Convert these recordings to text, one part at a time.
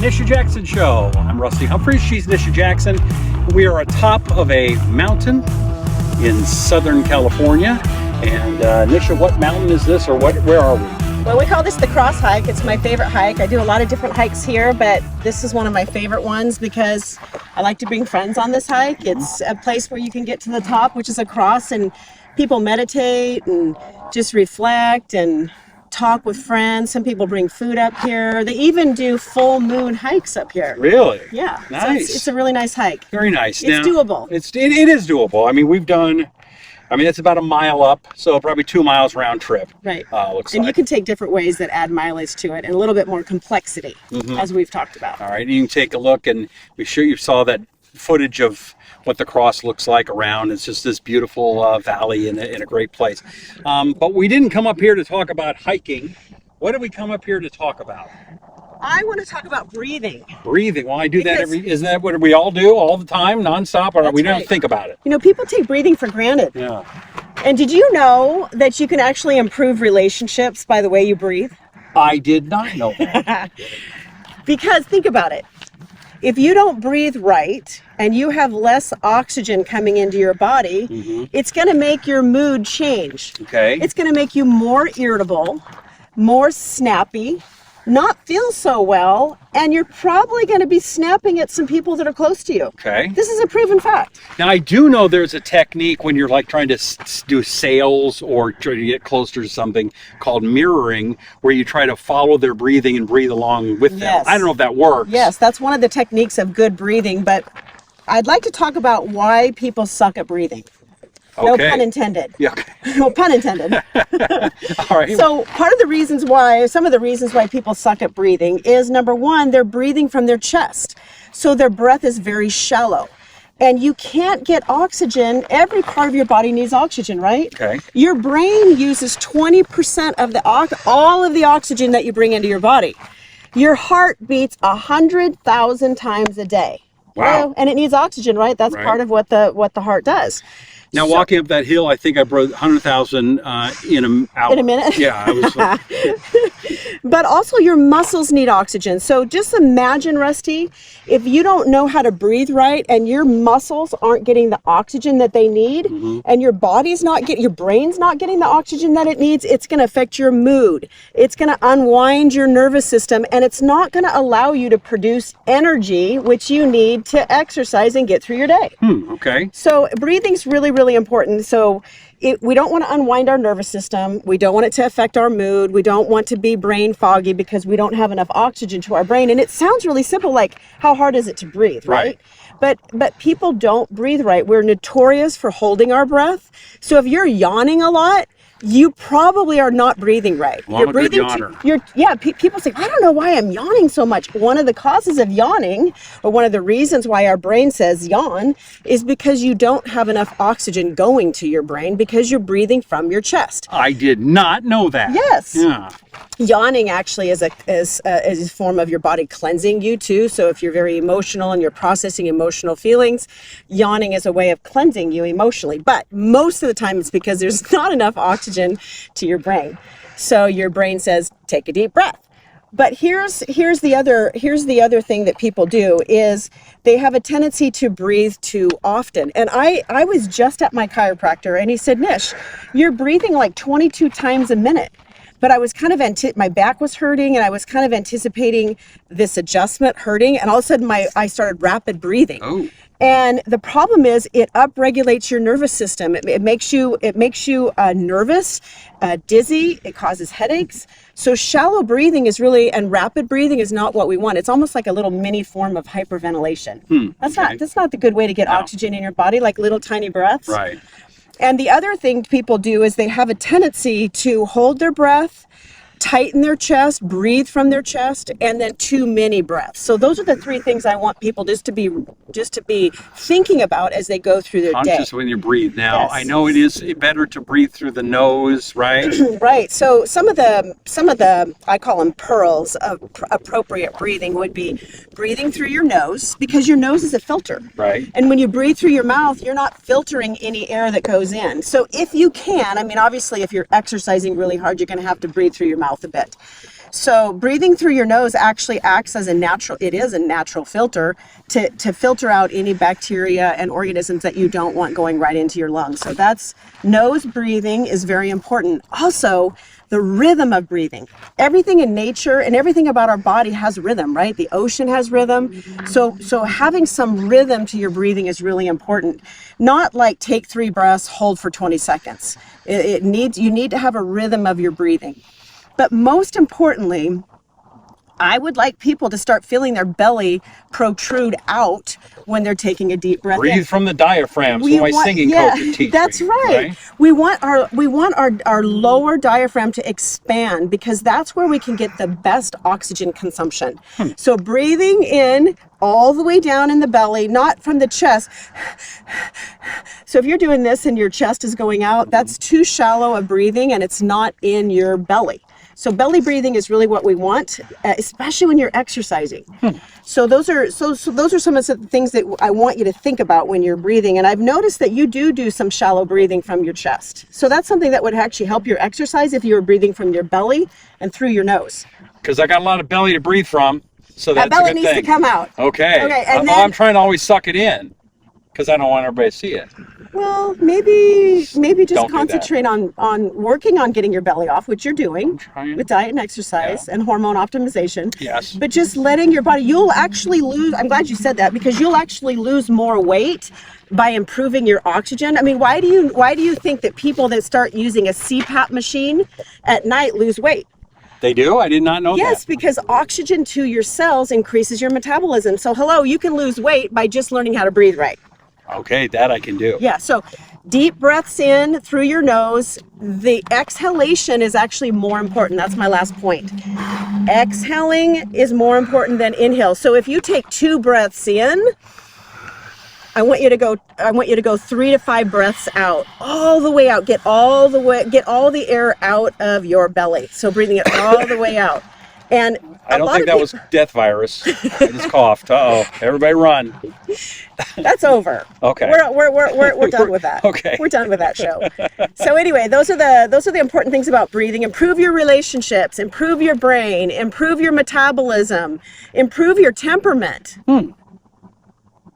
Nisha Jackson Show. I'm Rusty Humphries. She's Nisha Jackson. We are atop of a mountain in Southern California. And Nisha, what mountain is this, or where are we? Well, we call this the cross hike. It's my favorite hike. I do a lot of different hikes here, but this is one of my favorite ones because I like to bring friends on this hike. It's a place where you can get to the top, which is a cross, and people meditate and just reflect and talk with friends. Some people bring food up here. They even do full moon hikes up here. Really? Yeah. Nice. So it's a really nice hike. Very nice. It's doable. It is doable. I mean, it's about a mile up, so probably 2 miles round trip. Right. Looks and like. you can take different ways that add mileage to it and a little bit more complexity, as we've talked about. All right, you can take a look, and be sure you saw that footage of what the cross looks like around. It's just this beautiful valley in a great place. But we didn't come up here to talk about hiking. What did we come up here to talk about? I want to talk about breathing. Breathing. Well, I do that isn't that what we all do all the time, nonstop, or we don't think about it? You know, people take breathing for granted. Yeah. And did you know that you can actually improve relationships by the way you breathe? I did not know that. Because think about it. If you don't breathe right and you have less oxygen coming into your body, it's going to make your mood change. Okay. It's going to make you more irritable, more snappy, not feel so well, and you're probably going to be snapping at some people that are close to you. Okay. This is a proven fact. Now, I do know there's a technique when you're like trying to do sales or try to get closer to something called mirroring, where you try to follow their breathing and breathe along with them. Yes. I don't know if that works. Yes, that's one of the techniques of good breathing, but I'd like to talk about why people suck at breathing. No pun intended. Yeah. Okay. No pun intended. All right. So some of the reasons why people suck at breathing is, number one, they're breathing from their chest. So their breath is very shallow. And you can't get oxygen. Every part of your body needs oxygen, right? Okay. Your brain uses 20% of all of the oxygen that you bring into your body. Your heart beats 100,000 times a day. Wow. And it needs oxygen, right? That's part of what the heart does. Now, walking up that hill, I think I broke 100,000 in an hour. In a minute? Yeah. I was But also your muscles need oxygen. So just imagine, Rusty, if you don't know how to breathe right and your muscles aren't getting the oxygen that they need, and your brain's not getting the oxygen that it needs, it's going to affect your mood. It's going to unwind your nervous system, and it's not going to allow you to produce energy, which you need to exercise and get through your day. Okay. So breathing's really, really important. So we don't want to unwind our nervous system. We don't want it to affect our mood. We don't want to be brain foggy because we don't have enough oxygen to our brain. And it sounds really simple, like how hard is it to breathe, right? But people don't breathe right. We're notorious for holding our breath. So if you're yawning a lot, you probably are not breathing right. Well, I'm a good yawner. People say, I don't know why I'm yawning so much. One of the causes of yawning, or one of the reasons why our brain says yawn, is because you don't have enough oxygen going to your brain because you're breathing from your chest. I did not know that. Yes. Yeah. Yawning actually is a form of your body cleansing you too. So if you're very emotional and you're processing emotional feelings, yawning is a way of cleansing you emotionally. But most of the time it's because there's not enough oxygen to your brain. So your brain says, take a deep breath. But here's the other thing that people do is they have a tendency to breathe too often. And I was just at my chiropractor and he said, Nish, you're breathing like 22 times a minute. But I was kind of my back was hurting, and I was kind of anticipating this adjustment hurting, and all of a sudden I started rapid breathing. Oh. And the problem is it upregulates your nervous system. It makes you nervous, dizzy. It causes headaches. So shallow breathing and rapid breathing is not what we want. It's almost like a little mini form of hyperventilation. That's not the good way to get oxygen in your body, like little tiny breaths. Right. And the other thing people do is they have a tendency to hold their breath, tighten their chest, breathe from their chest, and then too many breaths. So those are the three things I want people just to be thinking about as they go through their day. Conscious when you breathe. Now, Yes. I know it is better to breathe through the nose, right? Right. So some of the I call them pearls of appropriate breathing would be breathing through your nose, because your nose is a filter. Right. And when you breathe through your mouth, you're not filtering any air that goes in. So if you can, I mean, obviously if you're exercising really hard, you're going to have to breathe through your mouth a bit. So breathing through your nose actually acts as a natural filter to filter out any bacteria and organisms that you don't want going right into your lungs. So that's nose breathing is very important. Also, the rhythm of breathing. Everything in nature and everything about our body has rhythm, right? The ocean has rhythm. So having some rhythm to your breathing is really important. Not like take 3 breaths, hold for 20 seconds. You need to have a rhythm of your breathing. But most importantly, I would like people to start feeling their belly protrude out when they're taking a deep breath. Breathe from the diaphragm. So my singing coach would teach that's me, right. We want our lower diaphragm to expand, because that's where we can get the best oxygen consumption. So breathing in all the way down in the belly, not from the chest. So if you're doing this and your chest is going out, that's too shallow of breathing, and it's not in your belly. So belly breathing is really what we want, especially when you're exercising. So those are some of the things that I want you to think about when you're breathing. And I've noticed that you do some shallow breathing from your chest. So that's something that would actually help your exercise if you were breathing from your belly and through your nose. Because I got a lot of belly to breathe from, so that's that belly a good needs thing. to come out. Okay. And I'm trying to always suck it in, because I don't want everybody to see it. Well, maybe just Don't concentrate on working on getting your belly off, which you're doing with diet and exercise and hormone optimization. Yes. But just letting your body, you'll actually lose, I'm glad you said that, because you'll actually lose more weight by improving your oxygen. I mean, why do you think that people that start using a CPAP machine at night lose weight? They do? I did not know that. Yes, because oxygen to your cells increases your metabolism. So hello, you can lose weight by just learning how to breathe right. Okay, that I can do. Yeah, so deep breaths in through your nose. The exhalation is actually more important. That's my last point. Exhaling is more important than inhale. So if you take 2 breaths in, I want you to go 3 to 5 breaths out, all the way out. Get all the air out of your belly. So breathing it all the way out. And I don't think that was death virus. I just coughed. Uh-oh. Everybody run. That's over. Okay. We're done with that. Okay. We're done with that show. So anyway, those are the important things about breathing. Improve your relationships, improve your brain, improve your metabolism, improve your temperament.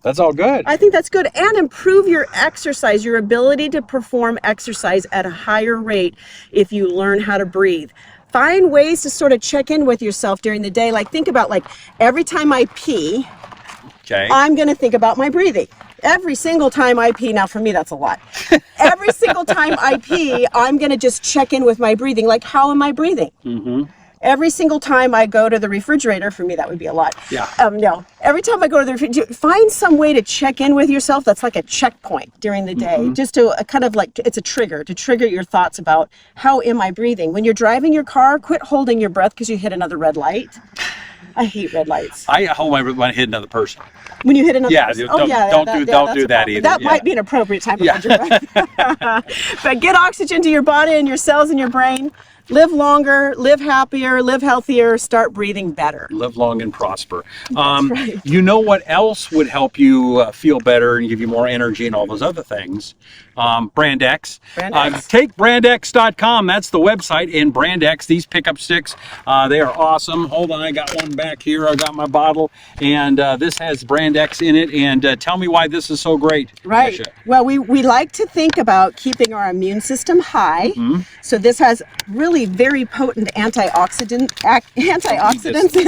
That's all good. I think that's good. And improve your exercise, your ability to perform exercise at a higher rate if you learn how to breathe. Find ways to sort of check in with yourself during the day. Like think about every time I pee, I'm going to think about my breathing. Every single time I pee, now for me that's a lot. Every single time I pee, I'm going to just check in with my breathing. Like, how am I breathing? Every single time I go to the refrigerator, for me that would be a lot. Yeah. No. Every time I go to the refrigerator, find some way to check in with yourself that's like a checkpoint during the day. Just to kind of like, it's a trigger to trigger your thoughts about how am I breathing. When you're driving your car, quit holding your breath because you hit another red light. I hate red lights. I hold my breath when I hit another person. When you hit another person? Don't do that either. That might be an appropriate time to hold your breath. But get oxygen to your body and your cells and your brain. Live longer, live happier, live healthier, start breathing better. Live long and prosper. That's right. You know what else would help you feel better and give you more energy and all those other things? Brand X. Take brandx.com. That's the website. And Brand X, these pickup sticks, they are awesome. Hold on, I got one back here. I got my bottle. And this has Brand X in it. And tell me why this is so great. Right. Nisha. Well, we like to think about keeping our immune system high. So this has really very potent antioxidants in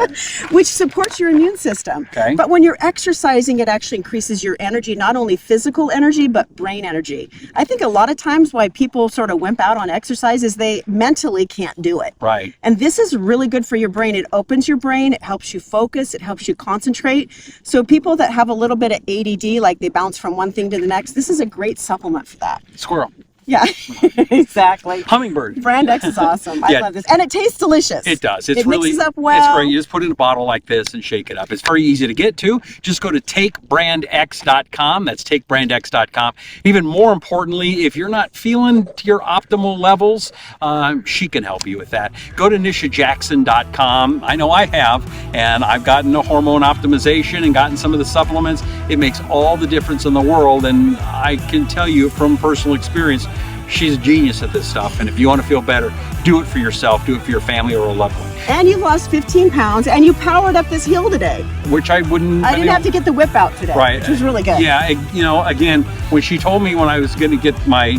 it, which supports your immune system. Okay. But when you're exercising, it actually increases your energy, not only physical energy, but brain energy. I think a lot of times why people sort of wimp out on exercise is they mentally can't do it. Right. And this is really good for your brain. It opens your brain. It helps you focus. It helps you concentrate. So people that have a little bit of ADD, like they bounce from one thing to the next, this is a great supplement for that. Squirrel. Yeah, exactly. Hummingbird. Brand X is awesome. I love this. And it tastes delicious. It does. It mixes up well. It's great. You just put it in a bottle like this and shake it up. It's very easy to get to. Just go to takebrandx.com. That's takebrandx.com. Even more importantly, if you're not feeling to your optimal levels, she can help you with that. Go to nishajackson.com. I know I have, and I've gotten the hormone optimization and gotten some of the supplements. It makes all the difference in the world, and I can tell you from personal experience, she's a genius at this stuff. And if you want to feel better, do it for yourself, do it for your family or a loved one. And you lost 15 pounds, and you powered up this hill today. Which I wouldn't. I didn't have to get the whip out today, right, which was really good. Yeah, you know, again, when she told me when I was going to get my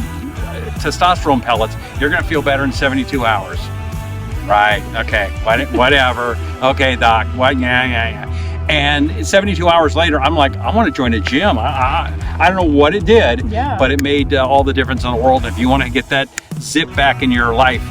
testosterone pellets, you're going to feel better in 72 hours. Right. Okay. Whatever. Okay, doc. What? Yeah. And 72 hours later, I'm like, I want to join a gym. I don't know what it did, but it made all the difference in the world. If you want to get that zip back in your life,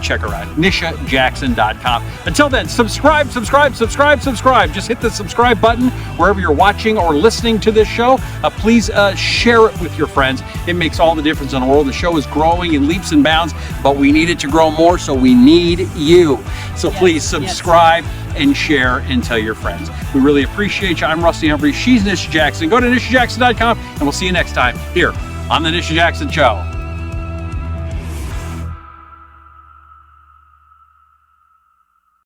check her out, nishajackson.com. Until then, subscribe. Just hit the subscribe button wherever you're watching or listening to this show. Please share it with your friends. It makes all the difference in the world. The show is growing in leaps and bounds, but we need it to grow more, so we need you. So please subscribe and share and tell your friends. We really appreciate you. I'm Rusty Humphrey. She's Nisha Jackson. Go to nishajackson.com, and we'll see you next time here on the Nisha Jackson Show.